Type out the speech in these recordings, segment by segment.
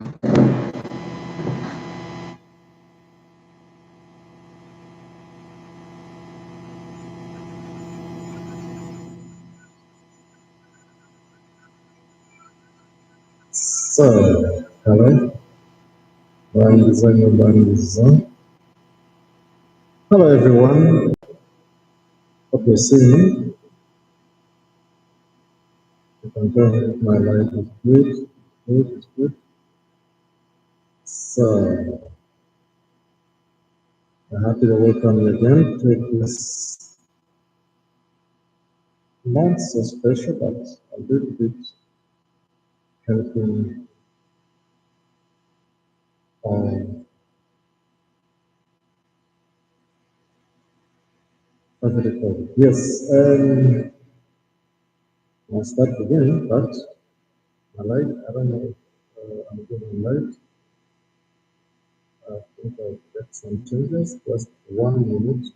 So, hello, Banzan. Hello, everyone. Hope you see me. You can tell if my life is good. Good, it's good. So, I'm happy to welcome you again to this not so special, but a little bit helping on what do you call it? Yes, I'll start again, but my light, I don't know if I'm getting light. I think I'll get some changes. Just 1 minute.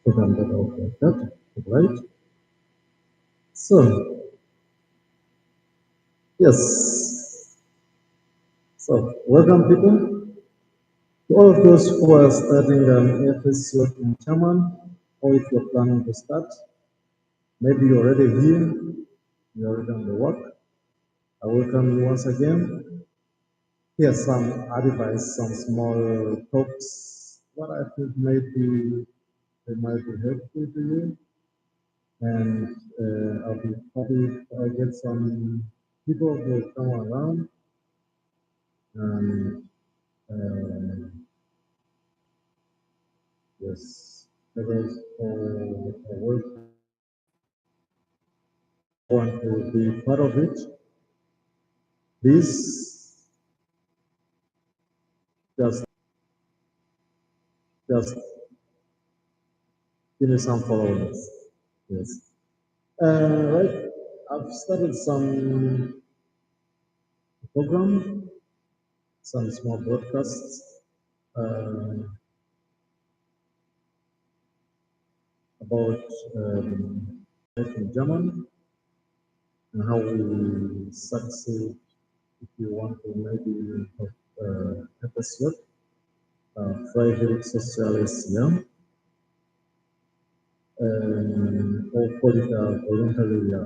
Put on that out like that, right? So, yes. So, welcome people. To all of those who are starting an FSJ in German, or if you're planning to start, maybe you're already here, you're already on the work. I welcome you once again. Here's some advice, some small talks, what I think maybe they might be helpful to you. And I'll be happy if I get some people who will come around and yes, because I want to be part of it. Please just just give me some followers. Yes. Right. I've started some program, some small broadcasts uh, about life in German and how we succeed if you want to maybe have episode Freiwillig Soziales Jahr or call it a voluntary year.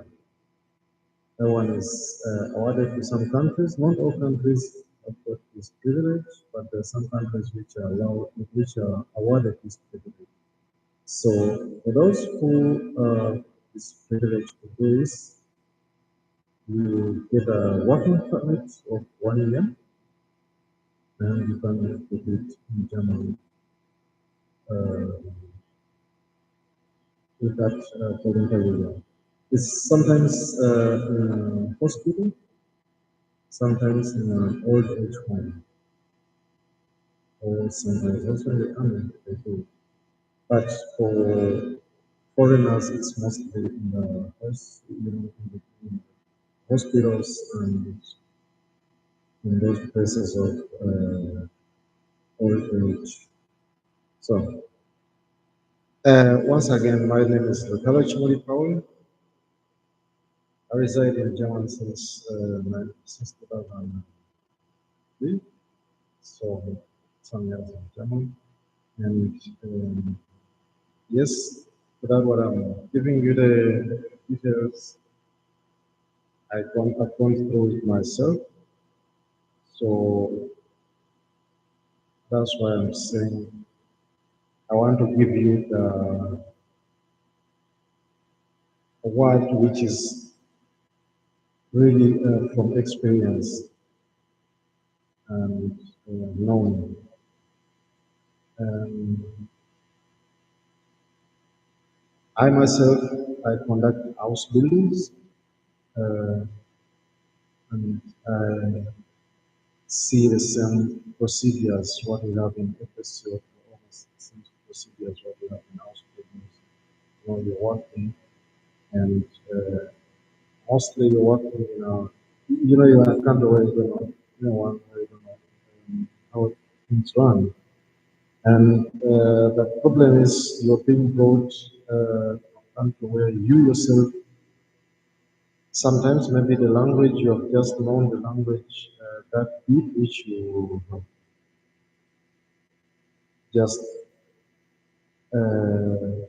That one is awarded to some countries. Not all countries have got this privilege, but there are some countries which are allowed, which are awarded this privilege. So for those who is privileged to do this, you get a working permit of 1 year, and you can do it in Germany with that voluntary year. It's sometimes in a hospital, sometimes in an old age home, or sometimes also in the army. They do. But for foreigners, it's mostly in the, in the hospitals and in those places of old age. So, once again, my name is Lutalo Chimoli Paul. I reside in Germany since 2003, so some years in Germany. And yes, without what I'm giving you the details, I've gone through it myself. So That's why I'm saying I want to give you the word which is really from experience and known. Um, I myself, I conduct house buildings, uh, and I see the same procedures what we have in FSC, almost the same procedures what we have in house buildings. You know, you're working, and mostly you're working in a, you're in a country where you don't know, one where you don't know how things run. And the problem is you're being brought to a country where you yourself, sometimes maybe the language you have just known, the language that deep which you have just uh,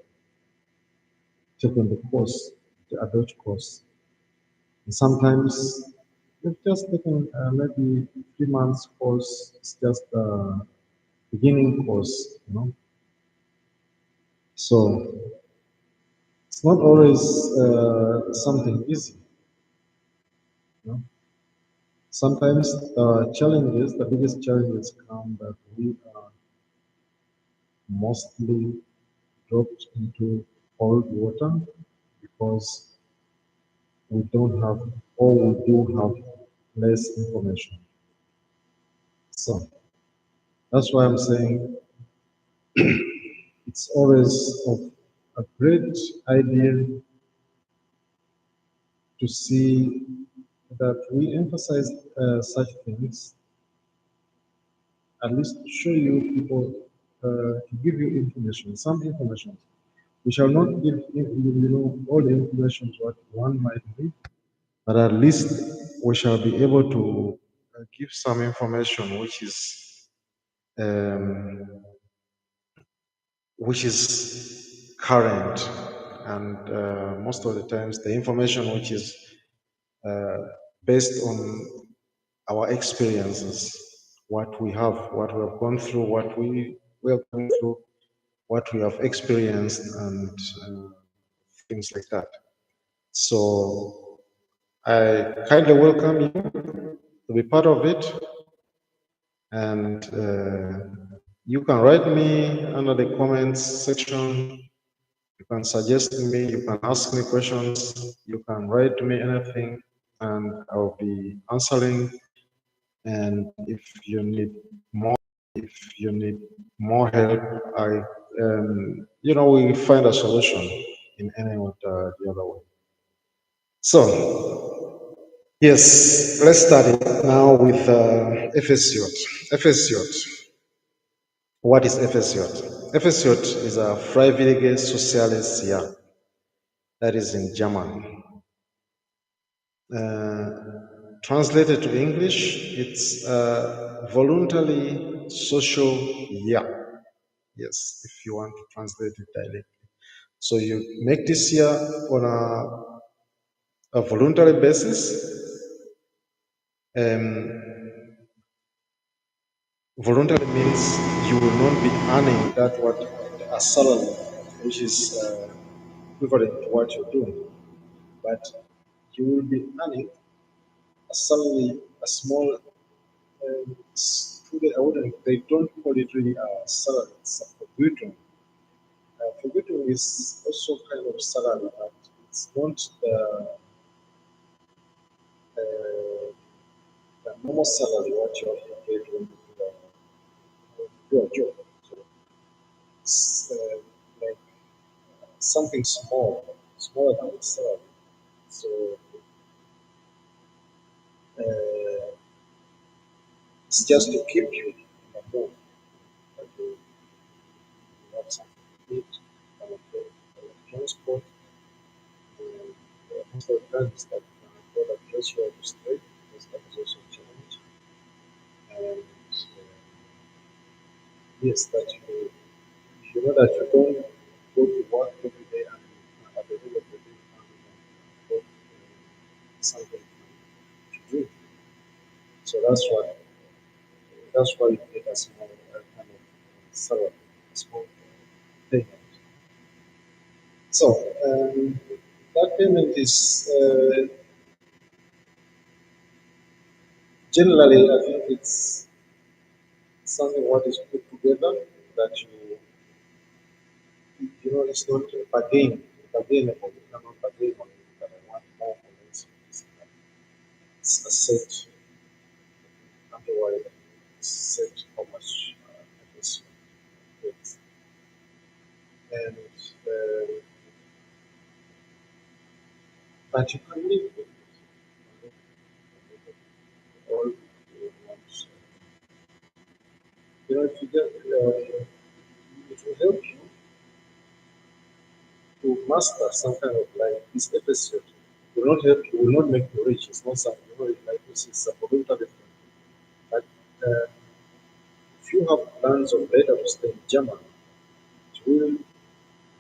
taken the course, the adult course. And sometimes you've just taken maybe 3 months course, it's just a beginning course, you know. So it's not always something easy, you know. Sometimes the biggest challenges come that we are mostly dropped into cold water because we don't have, or we do have less information. So that's why I'm saying it's always of a great idea to see that we emphasize such things, at least to show you people, to give you information, some information. We shall not give all the information what one might need, but at least we shall be able to give some information um, which is current, and most of the times the information which is based on our experiences, what we have gone through, what we are going through, what we have experienced, and things like that. So I kindly welcome you to be part of it, and you can write me under the comments section. You can suggest me, you can ask me questions, you can write me anything, and I'll be answering. And if you need more help, we find a solution in any or the other way. So, yes, let's start it now with FSJ. FSJ. What is FSJ? FSJ is a Freiwillige Soziales Jahr. That is in German. Uh, Translated to English, it's a voluntary social year. Yes, if you want to translate it directly. So you make this year on a voluntary basis. Voluntary means you will not be earning that what a salary, which is equivalent to what you're doing, but you will be earning a salary, a small I wouldn't, they don't call it really a salary, it's a forgotten. Forgotten is also kind of salary, but it's not uh, the normal salary what you have to get when you do a job. So it's like something small, smaller than the salary. So uh, it's just to keep you in the move. Like you have something to eat, kind of transport, and most of the times that for the place where you stay, because that is also a challenge. And yes, that you know that you don't go to work every day and at the end of the day you got something to do. So that's why you get a small. salary, a small payment. So that payment is generally, I think it's something what is put together that you know, it's not bargainable. You cannot bargain on it that I want more or less. It's a set, otherwise, it's set how much it is. It's- And but you can live with it. All you want. You know, if you get, it will help you to master some kind of like this episode. Will not help you, will not make you rich. It's not something, you know, like this is a voluntary thing. But if you have plans of later to stay in Germany, it will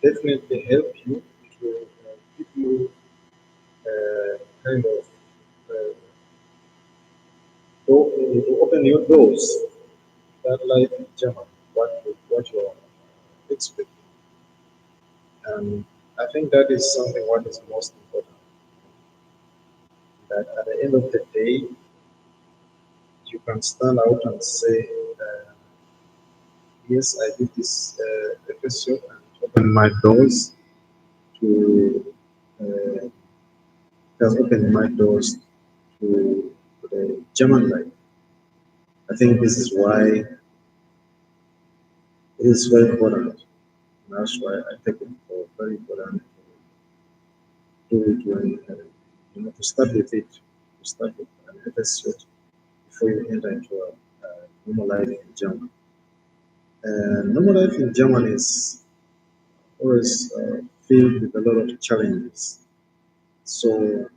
definitely help you. It will give you kind of uh, it will open your doors that life in Germany, what you're expecting. And I think that is something what is most important. That at the end of the day, you can stand out and say, yes, I did this episode and opened my doors to, uh, has opened my doors to the German life. I think this is why it is very important. And that's why I take it for very important to do it when, you know, to start with it, to start with an episode before you enter into a normal life in Germany. Normal life in Germany is always filled with a lot of challenges. So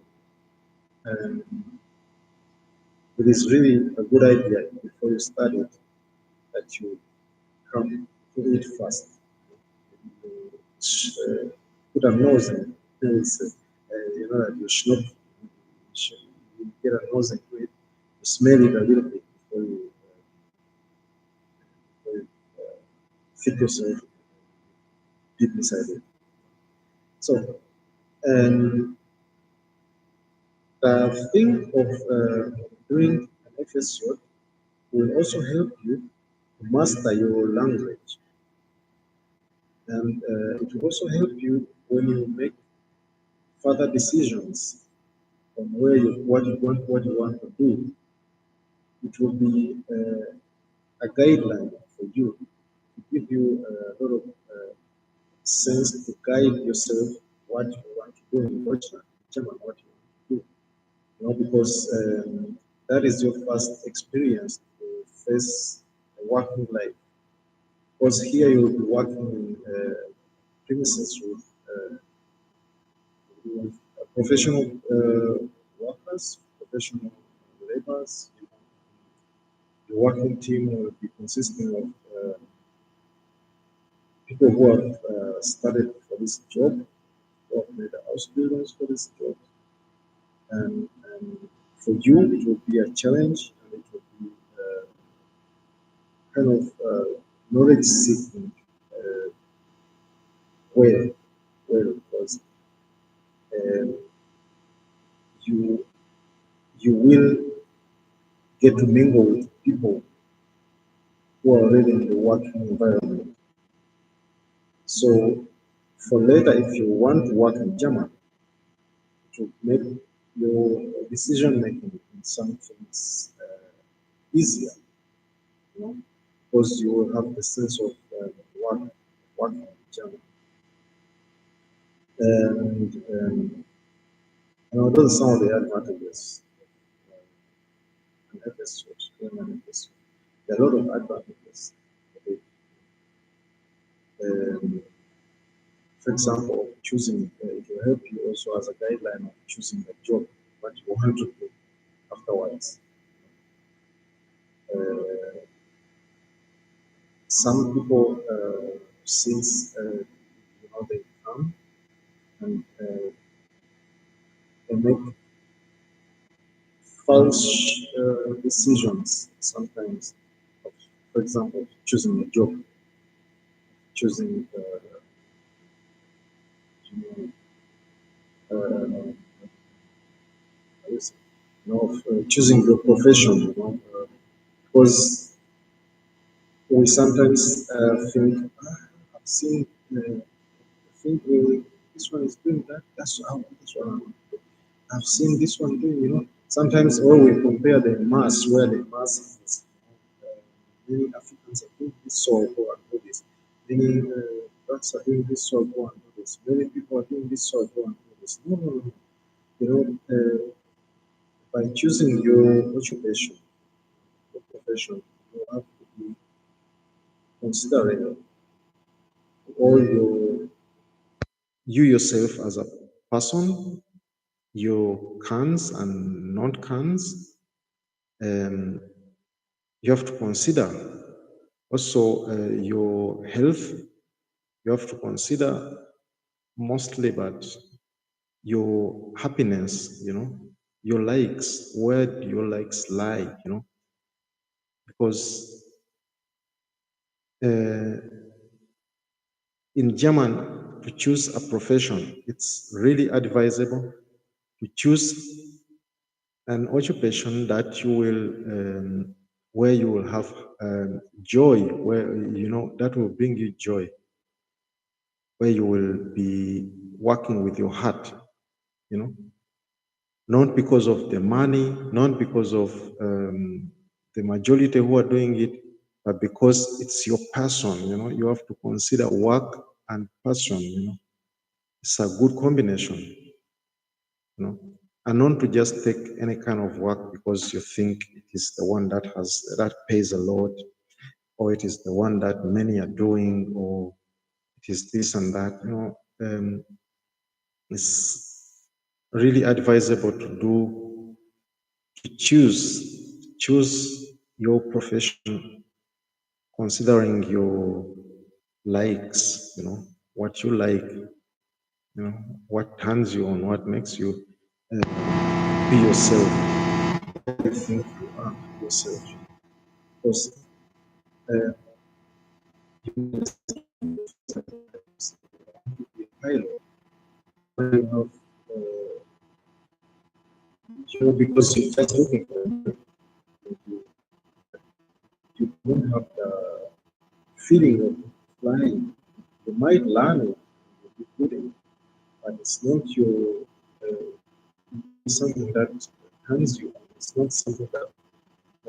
um, it is really a good idea before you start it that you come to it first. You put a nose in it. You know that you get a nose into it. You smell it a little bit before you fit yourself deep inside it. So, and the thing of doing an FSJ will also help you to master your language, and it will also help you when you make further decisions on what you want to do. It will be a guideline for you to give you a lot of sense to guide yourself what you want to do in Deutschland, German, what you want to do. You know, because that is your first experience to face a working life. Because here you'll be working in premises with professional workers, professional laborers. The working team will be consisting of people who have studied for this job, who have made house buildings for this job. And for you, it will be a challenge and it will be kind of knowledge seeking uh, way, because um, you you will get to mingle with people who are already in the working environment. So for later, if you want to work in Germany, to make your decision making in some things easier, you know, because you will have the sense of work, working in Germany. And those are some of the advantages of an FSJ, doing an FSJ. There are a lot of advantages. Um, for example, choosing, it will help you also as a guideline of choosing a job, what you want to do afterwards. Uh, some people, since you know they come and they make false decisions sometimes, of, for example, choosing a job. choosing, choosing your profession, because we sometimes think, I've seen, think this one is doing that, that's what I want to do. I've seen this one doing, sometimes when we compare the mass, where the mass is, many Africans are doing this, so go and do this. Many blacks are doing this, so go and do this. Many people are doing this, so go and do this. No, no, no. By choosing your occupation, your profession, you have to be considering all you yourself as a person, your cons and non-cons. You have to consider also your health. You have to consider mostly, but your happiness, your likes. Where do your likes lie? Because in German, to choose a profession, it's really advisable to choose an occupation that you will, where you will have joy, where that will bring you joy, where you will be working with your heart, you know, not because of the money, not because of the majority who are doing it, but because it's your passion. You have to consider work and passion. It's a good combination. And not to just take any kind of work because you think it is the one that pays a lot, or it is the one that many are doing, or it is this and that. It's really advisable to choose your profession considering your likes. What you like. What turns you on, what makes you be yourself. I think you are yourself. Because uh, you be a pilot, you have, because you're just looking for it, you don't have the feeling of flying. You might learn it, you'll be good in it, but it's not something that turns you on. It's not something that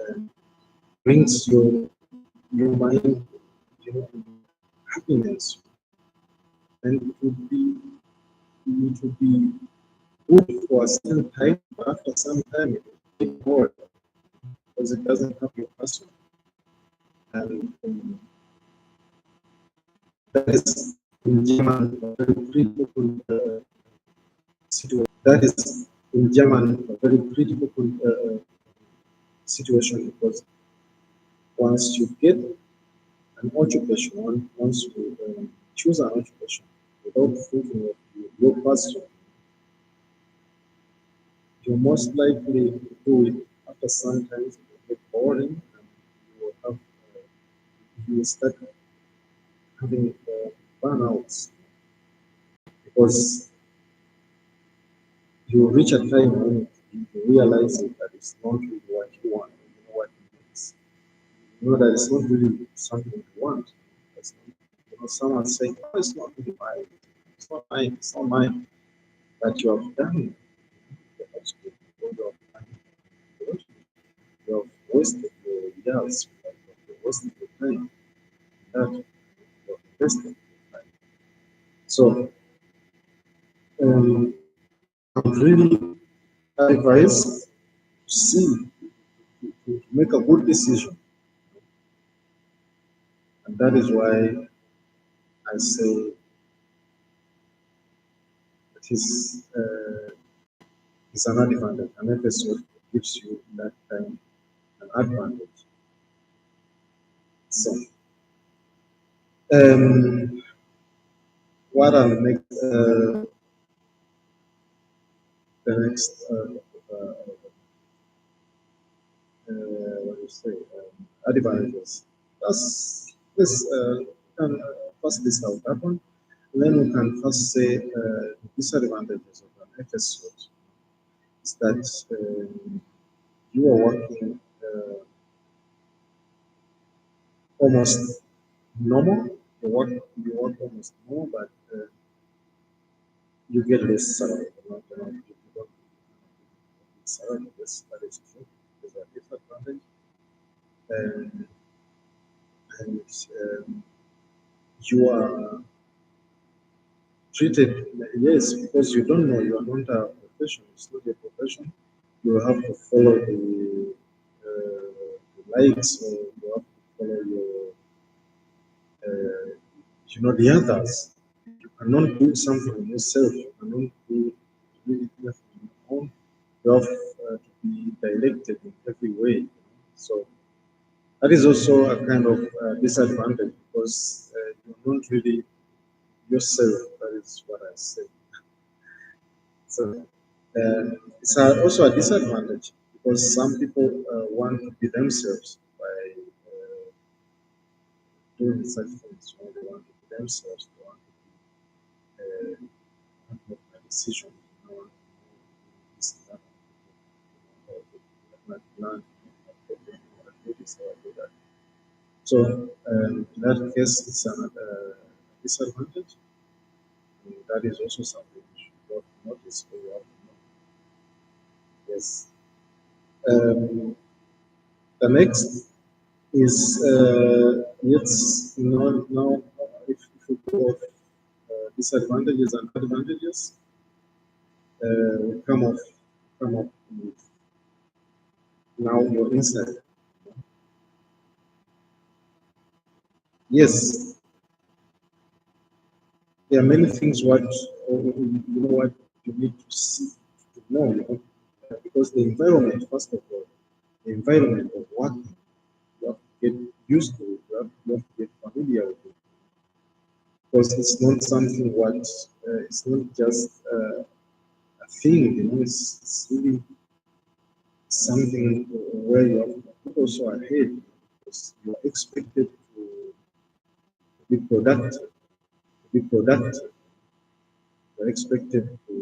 uh, brings your mind, happiness, and it would be good for a certain time, but after some time it will get bored because it doesn't have your passion. And that is in German a very critical situation. That is in German a very critical situation, because once you get an occupation, once you choose an occupation without thinking of your passion, you most likely do it after some time. It will get boring, and you will start having burnouts, because you reach a time when you realize that it's not really what you want. You know what it means. You know that it's not really something you want. It's not, someone saying, "Oh, it's not really mine. It's not mine. It's not mine." But you have done it. You have actually put your mind. You have wasted your years. You have wasted your time. That you have invested your time. So, I would really advise to see, to make a good decision. And that is why I say it is an advantage. An episode gives you that time an advantage. So, um, what are the next what do you say, advantages? That's this can first list out that one. And then we can first say the disadvantages of an FSJ is that you are working almost normal. You work almost normal, but you get less salary. You don't get salary. Yes, that is true. There's a disadvantage, and and you are treated, yes, because you don't know, you are not a profession. It's not a profession. You have to follow the likes, or you have to follow uh, the others. You cannot do something yourself. You cannot do it on your own. You have to be directed in every way. So that is also a kind of disadvantage, because you're not really yourself. That is what I say. So it's also a disadvantage, because some people want to be themselves by doing such things. They want to be themselves. They want to make a decision. They want to do this and that. Like plan, do this or do that. So in that case, it's another disadvantage. And that is also something you should not notice, or you have to know. Yes. Um, the next is now if we go of disadvantages and advantages, we come up with now your insight. Yes, there are many things what you need to see to know, because the environment, first of all, the environment of working, you have to get used to it. You have to get familiar with it, because it's not something it's not just a thing, it's really something where you have to put also ahead, because you are expected to be productive. You're expected to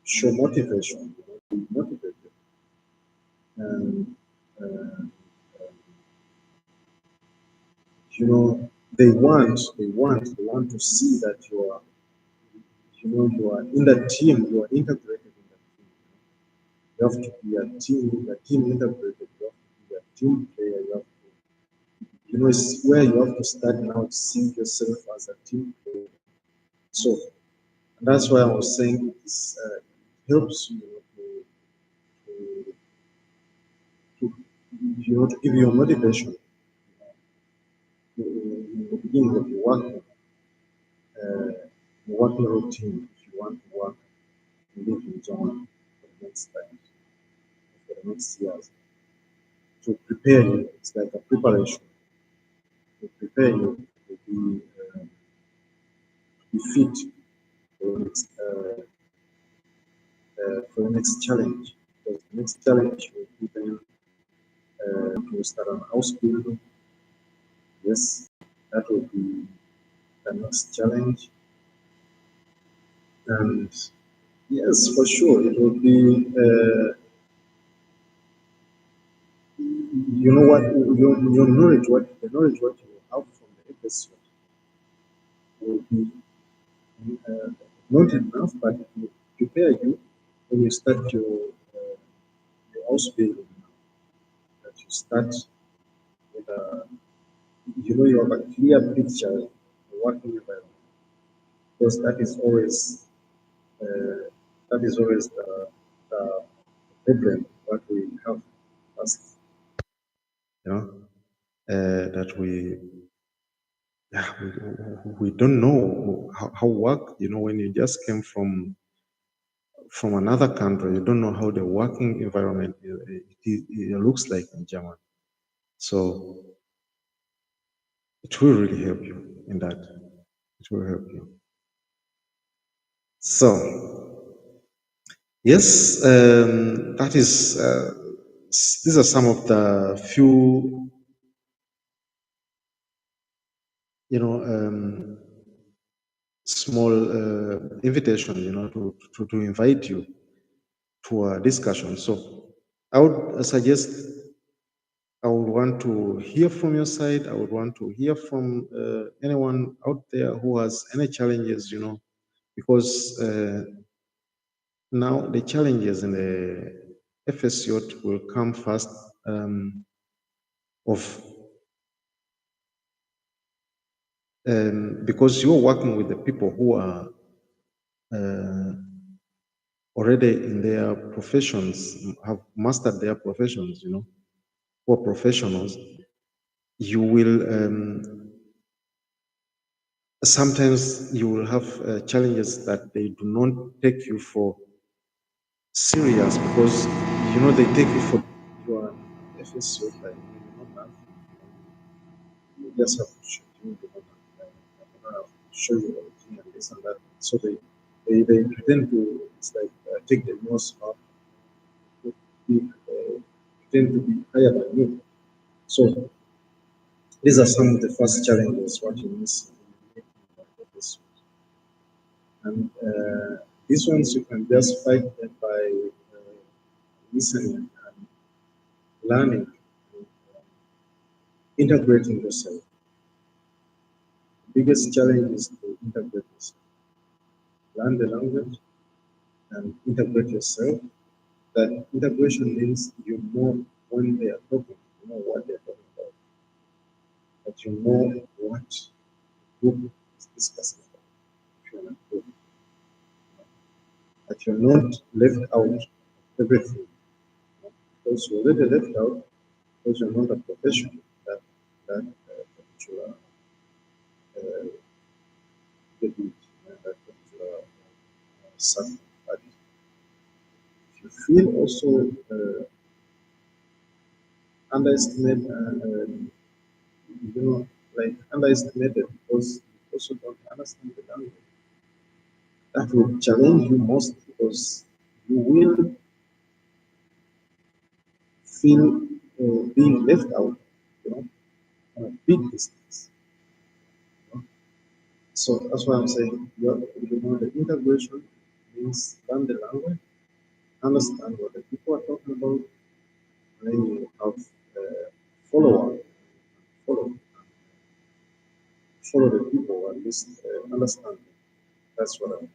show motivation, to be motivated. And uh, they want to see that you are in the team, you are integrated in the team. You have to be a team integrated. You have to be a team player. It's where you have to start now to see yourself as a team player. So and that's why I was saying it helps you to, to give you motivation in the beginning of your working routine, if you want to work and live in Germany for the next time, for the next years, to prepare you. It's like a preparation to prepare you to be fit for the next challenge. Because the next challenge will be then to start an house building. Yes, that will be the next challenge. And yes, for sure, it will be, your knowledge, the knowledge what you have from the episode will be uh, not enough, but it will prepare you when you start your house building. That you start with you have a clear picture of working environment, because uh, that is always the problem what we have first. You know, that yeah, we don't know how work. When you just came from another country, you don't know how the working environment it looks like in Germany. So it will really help you in that. It will help you. So yes, that is. These are some of the few you know, small invitation, to invite you to a discussion. So I would suggest, I would want to hear from your side. I would want to hear from anyone out there who has any challenges, because now the challenges in the FSJ will come first, of because you're working with the people who are uh, already in their professions, have mastered their professions, who are professionals. You will sometimes you will have challenges that they do not take you for serious, because they take you for your FSO, like you do not have, you just have to show you do not have, you don't have to show you everything and this and that. So they pretend to, it's like take the most up, pretend to be higher than you. So these are some of the first challenges what you miss in making this. And these ones you can just fight them by listening and learning, and integrating yourself. The biggest challenge is to integrate yourself. Learn the language and integrate yourself. That integration means you know when they are talking, you know what they are talking about, that you know what group is discussing about. If you're not group, that you're not left out of everything, because you're already left out because you're not a professional that particular debate, that particular subject. But if you feel also underestimated, like underestimated because you also don't understand the language, that will challenge you most, because you will feel being left out, on a big distance. You know? So that's why I'm saying, the integration means learn the language, understand what the people are talking about, and then you have follow up, follow, follow the people, at least understand them. That's what I.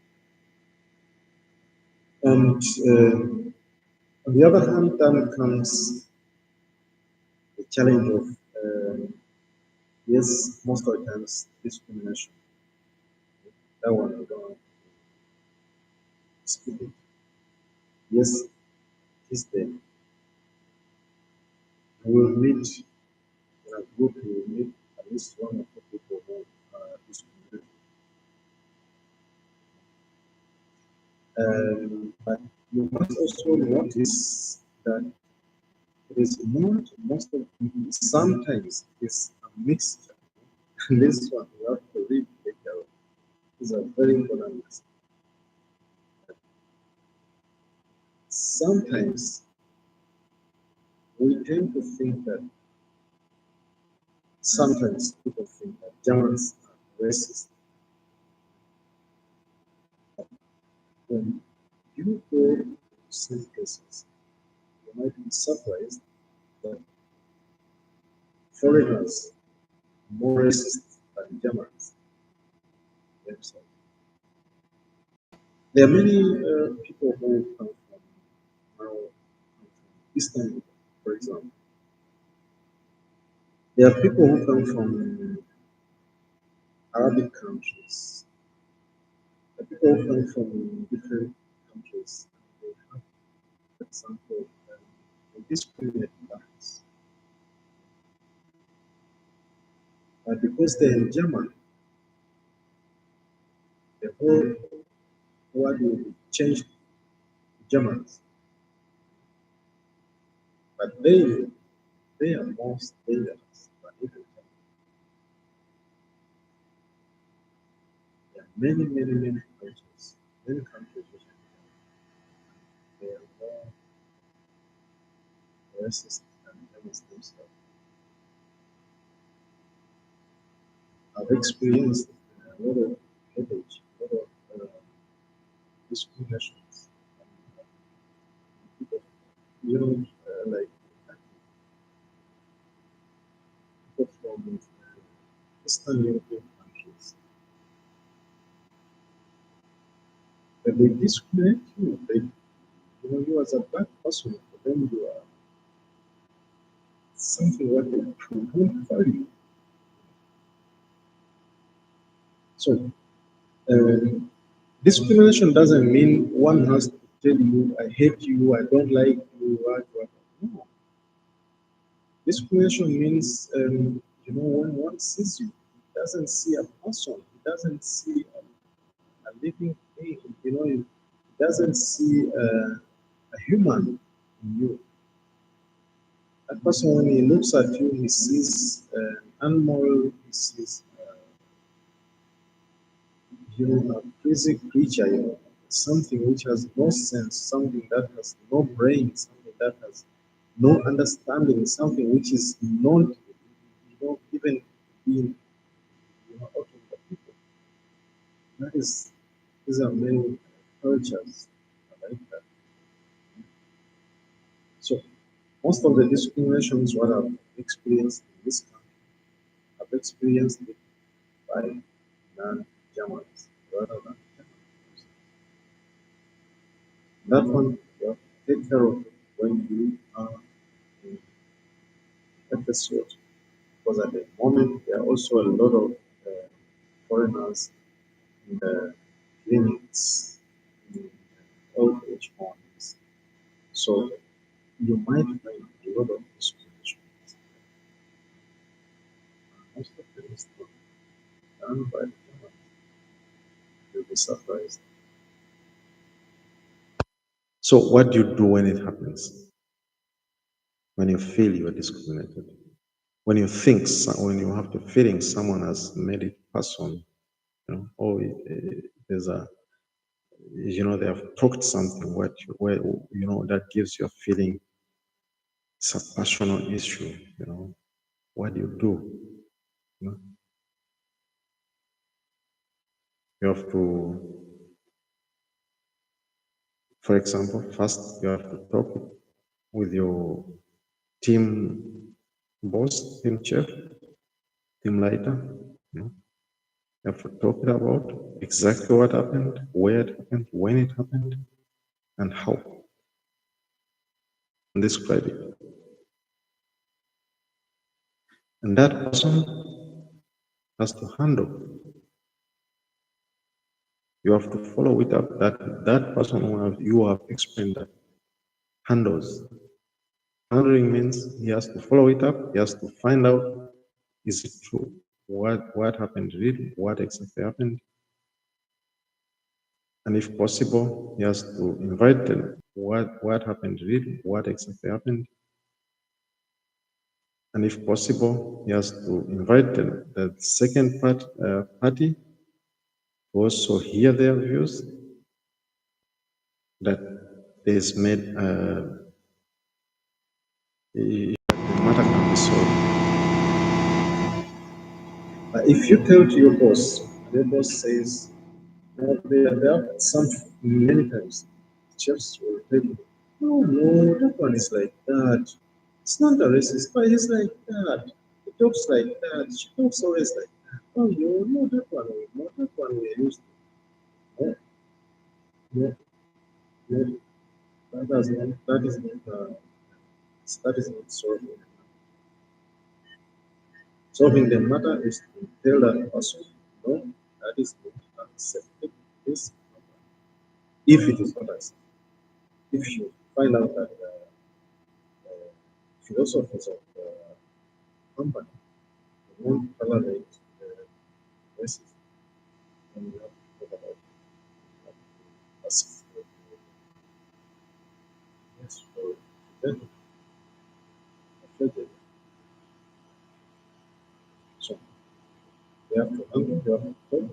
And on the other hand, then comes the challenge of yes, most of the times discrimination. That one we don't skip it. Yes, this day we will meet in a group. We will meet at least one of the people who discriminate. But you must also notice that it is not most of the sometimes it's a mixture. And this one we have to read later. Is a very important lesson. Sometimes we tend to think that sometimes people think that Germans are racist. When you go to some places, you might be surprised that foreigners are more racist than Germans themselves. There are many people who come from Eastern Europe, for example. There are people who come from Arabic countries. There are people who come from different countries. They have, for example, they discriminate others. But because they're in Germany, the whole world will be changed to Germans. But they are most dangerous than even Germans. There are many many countries which they are more racist than Germans themselves. I've experienced a lot of headache, a lot of discriminations. People, like people from Eastern European countries, but they discriminate you. You as a black person, for them you are something what they won't value. So discrimination doesn't mean one has to tell you, I hate you, I don't like you, what. No. Discrimination means, when one sees you, he doesn't see a person, he doesn't see a living thing, he doesn't see a human in you. That person, when he looks at you, he sees an animal, he sees a crazy creature, something which has no sense, something that has no brain, something that has no understanding, something which is not, even being, out of the people. That is, these are many cultures like that. So most of the discriminations what I've experienced in this country, I've experienced it by non-Germans rather than Germans. That one you have to take care of when you are in FSJ, because at the moment there are also a lot of foreigners in the clinics, in old age homes. So you might find a lot of discrimination. Most of them is not done by the Germans. You'll be surprised. So, what do you do when it happens? When you feel you are discriminated? When you think, when you have the feeling someone has made it personal, or there's a, they have talked something where, that gives you a feeling it's a personal issue, what do you do? You know, you have to, for example, first you have to talk with your team boss, team chef, team leader. You have to talk about exactly what happened, where it happened, when it happened, and how, and describe it. And that person has to handle. You have to follow it up. That person you have explained that handles. Handling means he has to follow it up. He has to find out, is it true? What happened really? What exactly happened? And if possible, he has to invite them. What happened really? What exactly happened? And if possible, he has to invite the second party to also hear their views, that is made the matter can be solved. If you tell to your boss, and your boss says, there are some many times chefs will tell you, no, that one is like that. It's not a racist, but he's like that. He talks like that. She talks always like that. Oh, you know that one. No, that one we are used to. No, no, no. That is not solving. Solving the matter is to tell that person, no, that is not acceptable. This, if it is not acceptable, if you find out that philosophers of the company won't tolerate racism, then you have to talk about racism. Yes, for offended. So you have to handle, you have to talk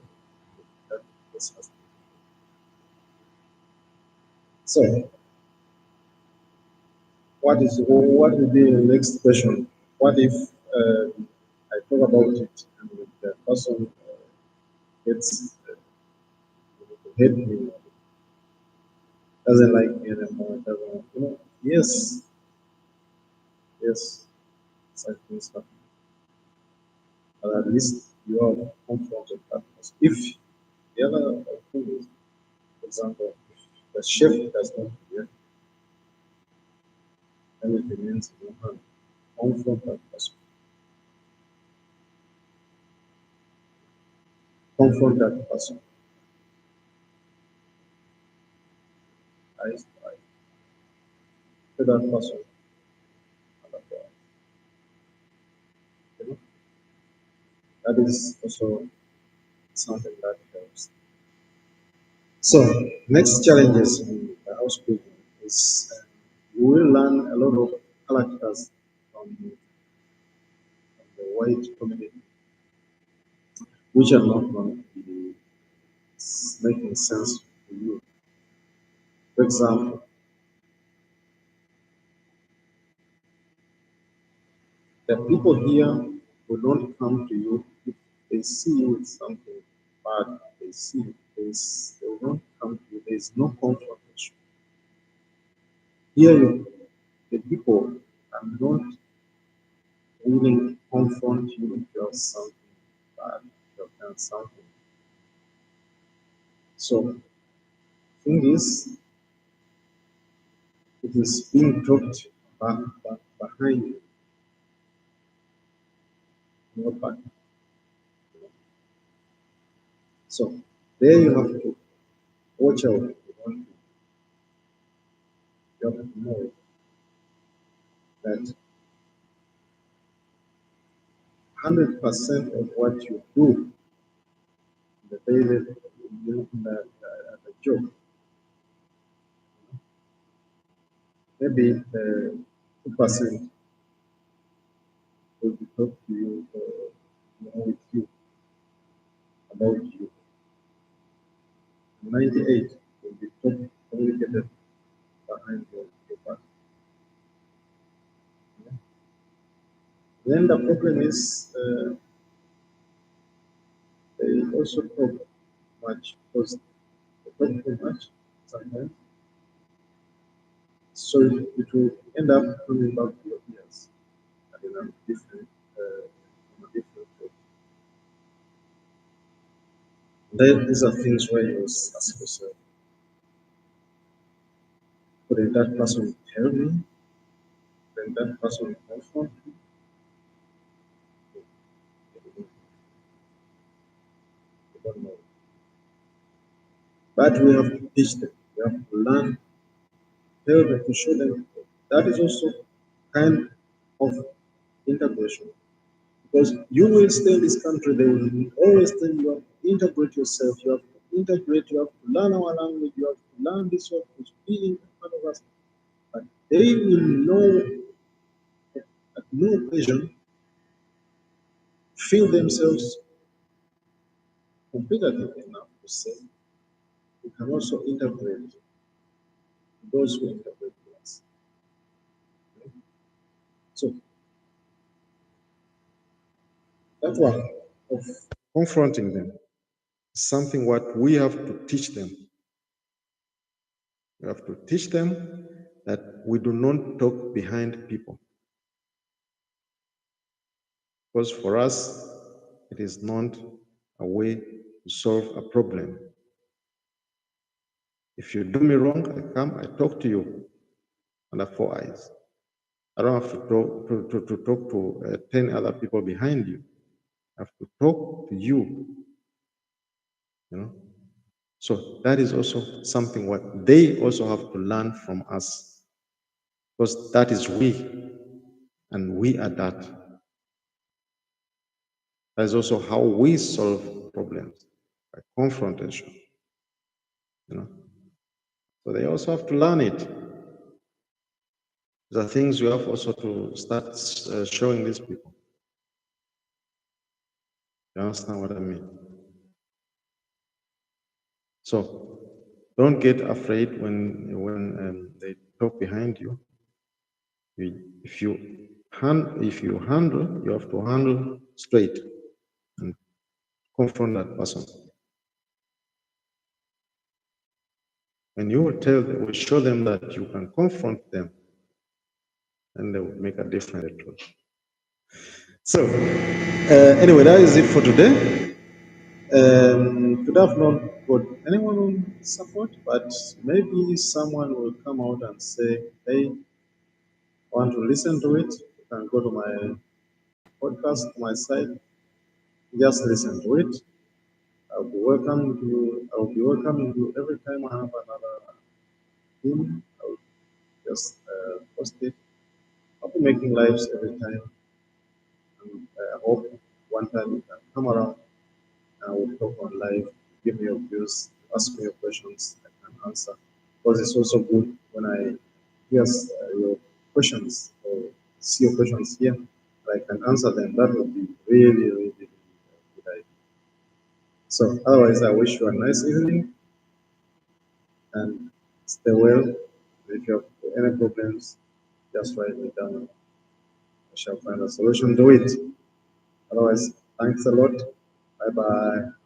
that this has. So what will be the next question? What if I talk about it and the person gets hate me, doesn't like me anymore, doesn't, yes, yes, such things happen. But at least you are confronted that person. If the other thing is, for example, if the chef does not react, then it remains in your hand. Confront that person. Confront that person. Eyes to eye. To that person. And you know, that is also something that helps. So, next challenges in the housekeeping is you will learn a lot of characters from the white community, which are not going to be making sense to you. For example, the people here will not come to you if they see you with something bad. They see they will not come to you. There is no confrontation. Here, the people are not willing to confront you if you have something bad, if you have done something. So, thing is, it is being talked back behind you, not back. So, there you have to watch out. You have to know that 100% of what you do in the daily the job, maybe 2% will be talked to you, with you, about you. 98 will be talked, communicated behind your back. Then the problem is they also talk much because they talk too much sometimes. So it will end up coming back to your ears and in a different, way. These are things where you ask yourself, could that person tell me? Then that person confront me? You don't know. But we have to teach them. We have to learn, tell them, to show them. That is also kind of integration. Because you will stay in this country, they will always tell you have to integrate yourself, you have to integrate, you have to learn our language, you have to learn this, you have to be in front of us. But they will know at no occasion feel themselves competitive enough to say we can also integrate those who integrate with us. So that one of confronting them is something what we have to teach them. We have to teach them that we do not talk behind people. Because for us, it is not a way to solve a problem. If you do me wrong, I talk to you under four eyes. I don't have to talk to 10 other people behind you. I have to talk to you know. So that is also something what they also have to learn from us. Because that is we, and we are that. That is also how we solve problems, by confrontation. You know. So they also have to learn it. The things you have also to start showing these people. You understand what I mean? So don't get afraid when they talk behind you. If you handle, you have to handle straight and confront that person. And you will show them that you can confront them, and they will make a difference. So, anyway, that is it for today. Could have not got anyone on support, but maybe someone will come out and say, hey, I want to listen to it. You can go to my podcast, my site, just listen to it. I'll be welcoming you every time I have another theme. I'll just post it. I'll be making lives every time. And I hope one time you can come around and we'll talk on live, give me your views, ask me your questions, I can answer. Because it's also good when I hear your questions or see your questions here, I can answer them. That would be really, really, really good idea. So otherwise, I wish you a nice evening and stay well. If you have any problems, just write me down. I shall find a solution to it. Otherwise, thanks a lot. Bye bye.